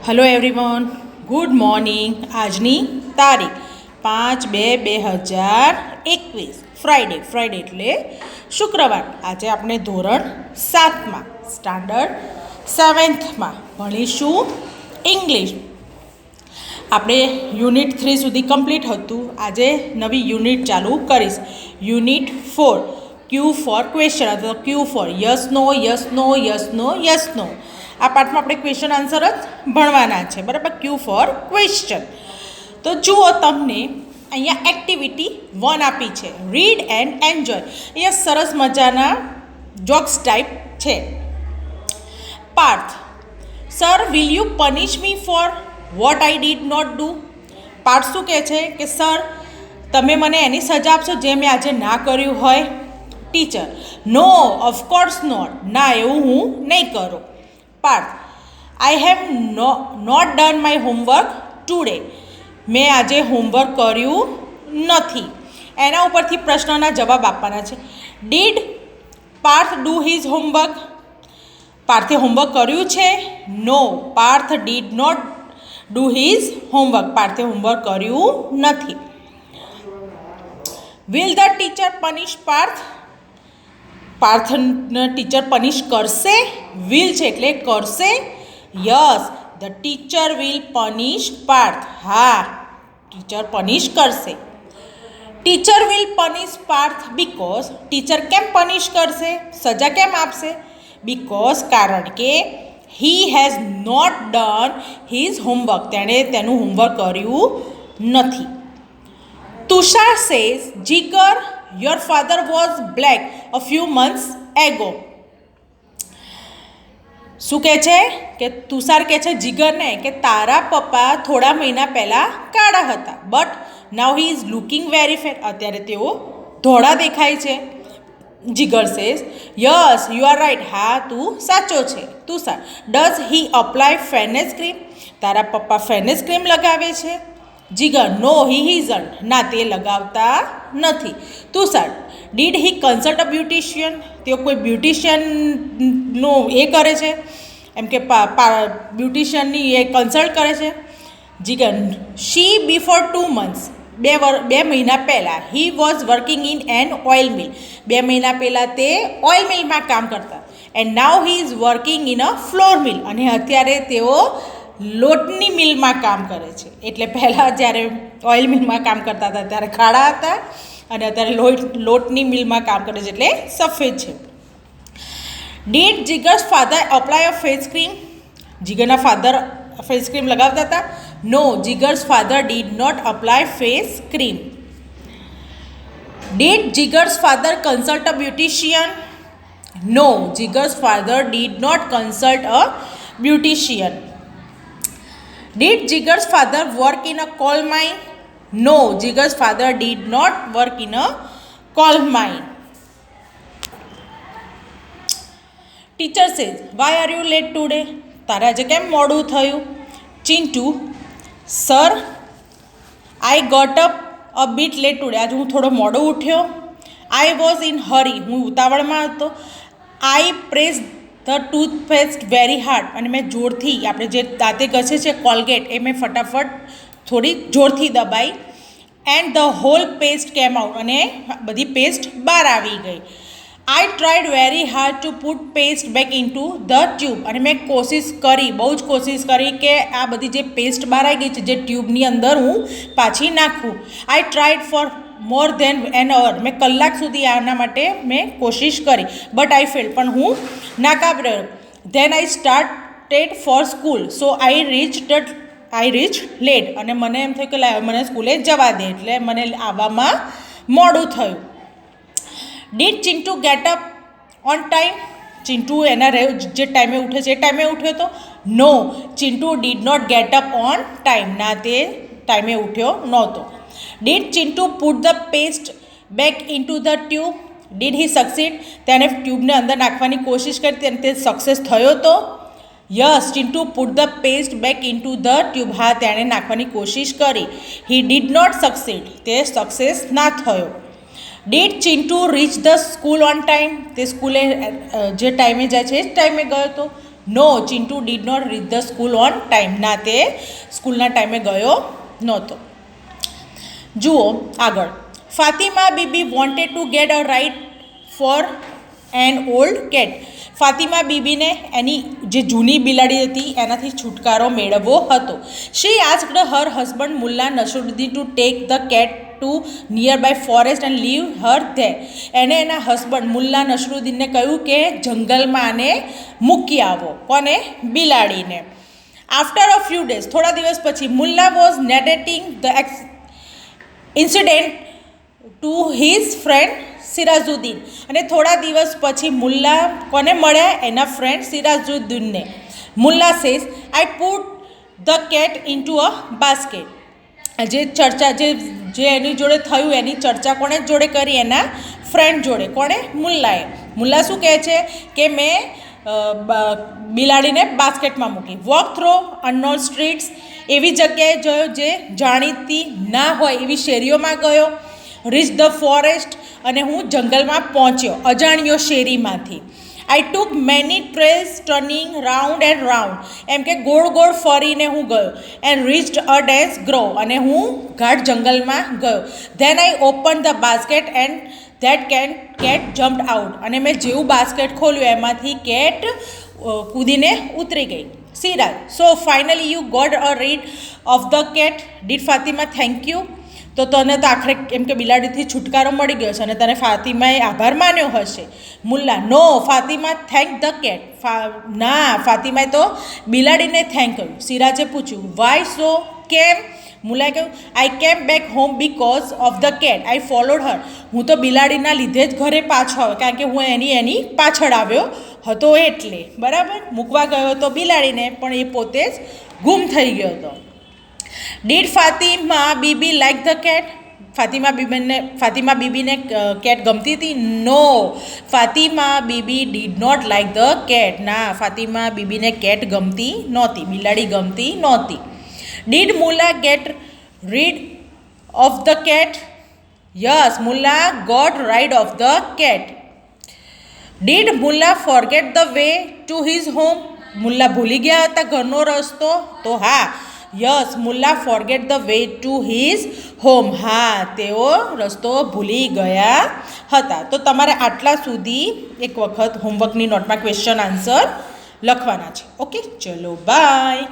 Hello everyone, good morning. આજની તારીખ 5/2/2021 Friday એટલે શુક્રવાર. આજે આપણે ધોરણ 7માં સ્ટાન્ડર્ડ 7થમાં ભણીશું ઇંગ્લિશ. આપણે યુનિટ 3 સુધી કમ્પ્લીટ હતું. આજે નવી યુનિટ ચાલુ કરીશ, યુનિટ 4, ક્યુ ફોર ક્વેશ્ચન અથવા Q for yes no yes no yes no yes no. આ પાઠમાં આપણે ક્વેશ્ચન આન્સર જ ભણવાના છે, બરાબર. Q for question. તો જુઓ, તમને અહીંયા એક્ટિવિટી 1 આપી છે, રીડ એન્ડ એન્જોય. અહીંયા સરસ મજાના જોક્સ ટાઈપ છે. Parth: sir, will you punish me for what I did not do? Parth શું કહે છે કે સર, તમે મને એની સજા આપશો જે મેં આજે ના કર્યું હોય? Teacher: no, of course not. ના, એવું હું નહીં કરું. Parth: I have not done my homework today. મેં આજે હોમવર્ક કર્યું નથી. એના ઉપરથી પ્રશ્નના જવાબ આપવાના છે. Did Parth do his homework? પાર્થે હોમવર્ક કર્યું છે? No, Parth did not do his homework. પાર્થે હોમવર્ક કર્યું નથી. Will the teacher punish Parth? પાર્થને ટીચર પનિશ કરશે? વિલ છે એટલે કરશે. Yes, the teacher will punish Parth. હા, ટીચર પનિશ કરશે. Teacher will punish Parth because. Teacher કેમ પનિશ કરશે, સજા કેમ આપશે? બીકોઝ, કારણ કે he has not done his homework. તેણે તેનું હોમવર્ક કર્યું નથી. Tushar says, Jigar, your father was black a few months ago. શું કહે છે કે તુષાર કહે છે જીગરને કે તારા પપ્પા થોડા મહિના પહેલાં કાળા હતા, but now he is looking very fair. અત્યારે તેઓ ધોળા દેખાય છે. Jigar says, yes you are right. હા, તું સાચો છે. Tushar: does he apply fairness cream? તારા પપ્પા ફેરનેસ ક્રીમ લગાવે છે? Jigar: no, he isn't. ના, તે લગાવતા નથી. Tushar: did he consult a beautician? તેઓ કોઈ બ્યુટિશિયનનું એ કરે છે, એમ કે બ્યુટિશિયનની એ કન્સલ્ટ કરે છે? જીગર: શી બિફોર 2 months. 2 મહિના પહેલાં. He was working in an oil mill. 2 મહિના પહેલાં તે ઓઇલ મિલમાં કામ કરતા. And now he is working in a flour mill. અને અત્યારે તેઓ લોટની મિલમાં કામ કરે છે. એટલે પહેલાં જ્યારે ઓઇલ મિલમાં કામ કરતા હતા ત્યારે કાળા હતા, અને અત્યારે લોટની મિલમાં કામ કરે છે એટલે સફેદ છે. Did Jigar's father apply a face cream? જીગરના ફાધર ફેસ ક્રીમ લગાવતા હતા? No, Jigar's father did not apply face cream. Did Jigar's father consult a beautician? No, Jigar's father did not consult a beautician. Did Jigar's father work in a coal mine? No, Jigar's father did not work in a coal mine. Teacher says, why are you late today? તારે આજે કેમ મોડું થયું? Chintu: sir, I got up a bit late today. આજે હું થોડો મોડો ઉઠ્યો. I was in hurry. હું ઉતાવળમાં હતો. I pressed the toothpaste very hard. અને મેં જોરથી, આપણે જે દાંતે ઘસે છે કોલગેટ, એ મેં ફટાફટ થોડી જોરથી દબાઈ. And the whole paste came out. અને બધી પેસ્ટ બહાર આવી ગઈ. I tried very hard to put paste back into the tube. અને મેં કોશિશ કરી, બહુ જ કોશિશ કરી કે આ બધી જે પેસ્ટ બહાર આવી ગઈ છે જે ટ્યુબની અંદર, હું પાછી નાખું. I tried for more than an hour. મેં કલાક સુધી આના માટે મેં કોશિશ કરી, બટ આઈ ફેલ. પણ હું નાકામ રહ્યો. Then I started for school, so I reach late. અને મને એમ થયું કે મને સ્કૂલે જવા દે, એટલે મને આવવામાં મોડું થયું. Did Chintu get up on time? Chintu એના જે ટાઈમે ઉઠે છે એ ટાઈમે ઉઠ્યો હતો? No, Chintu did not get up on time. ના, તે ટાઈમે ઉઠ્યો નહોતો. Did Chintu put the paste back into the tube? Did he succeed? તેને ટ્યુબને અંદર નાખવાની કોશિશ કરી, તે સક્સેસ થયો તો? Yes, Chintu put the paste back into the tube. હા, તેણે નાખવાની કોશિશ કરી. He did not succeed. તે સક્સેસ ના થયો. Did Chintu reach the school on time? તે સ્કૂલે જે ટાઈમે જાય છે એ જ ટાઈમે ગયો હતો? No Chintu did not reach the school on time. ના, તે સ્કૂલના ટાઈમે ગયો નહોતો. જુઓ આગળ. Fatima Bibi wanted to get a ride for an old cat. Fatima બીબીને એની જે જૂની બિલાડી હતી એનાથી છુટકારો મેળવવો હતો. She asked her husband Mulla Nasruddin to take the cat to nearby forest and leave her there. એને એના હસબન્ડ મુલ્લા નસરુદ્દીનને કહ્યું કે જંગલમાં આને મૂકી આવો. કોને? બિલાડીને. આફ્ટર અ ફ્યુ ડેઝ, થોડા દિવસ પછી, Mulla was narrating the incident to his friend Sirajuddin. અને થોડા દિવસ પછી મુલ્લા કોને મળ્યા? એના ફ્રેન્ડ સિરાજુદ્દીનને. Mulla says, I put the cat into a basket. જે ચર્ચા જે એની જોડે થયું એની ચર્ચા કોણે જોડે કરી? એના ફ્રેન્ડ જોડે. કોણે? મુલ્લાએ. મુલ્લા શું કહે છે કે મેં બિલાડીને બાસ્કેટમાં મૂકી. Walk throw unknown streets. એવી જગ્યાએ ગયો જે જાણીતી ના હોય એવી શેરીઓમાં ગયો. Reach the forest. અને હું જંગલમાં પહોંચ્યો અજાણ્યો શેરીમાંથી. I took many trails turning round and round. એમ કે ગોળ ગોળ ફરીને હું ગયો. And reached a dense grove. અને હું ગાઢ જંગલમાં ગયો. Then I open the basket and that cat jumped out. અને મેં જેવું બાસ્કેટ ખોલ્યું એમાંથી કેટ કૂદીને ઉતરી ગઈ. Siraj, so finally you got a rid of the cat. Did Fatima thank you. તો તને તો આખરે એમ કે બિલાડીથી છુટકારો મળી ગયો છે અને તને ફાતિમાએ આભાર માન્યો હશે. મુલ્લા, નો ફાતિમા થેન્ક ધ કેટ. ના, ફાતિમાએ તો બિલાડીને થેન્ક કર્યું. સિરાજે પૂછ્યું, વાય સો? કેમ? મુલ્લાએ કહ્યું, I came back home because of the cat. I followed her. હું તો બિલાડીના લીધે જ ઘરે પાછો આવ્યો, કારણ કે હું એની પાછળ આવ્યો હતો એટલે. બરાબર? મૂકવા ગયો હતો બિલાડીને, પણ એ પોતે જ ગુમ થઈ ગયો હતો. Did Fatima Bibi like the cat. Fatima બીબીને કેટ ગમતી હતી? No, Fatima Bibi did not like the cat. ના, ફાતિમા બીબીને કેટ ગમતી નહોતી, બિલાડી ગમતી નહોતી. Did Mulla get rid of the cat? Yes, Mulla got ride of the cat. Did Mulla forget the way to his home? Mulla ભૂલી ગયા હતા ઘરનો રસ્તો? તો હા, yes, Mulla forget the way to his home. હા, તેઓ રસ્તો ભૂલી ગયા હતા. તો તમારે આટલા સુધી એક વખત હોમવર્કની નોટમાં ક્વેશ્ચન આન્સર લખવાના છે. ઓકે, ચલો બાય.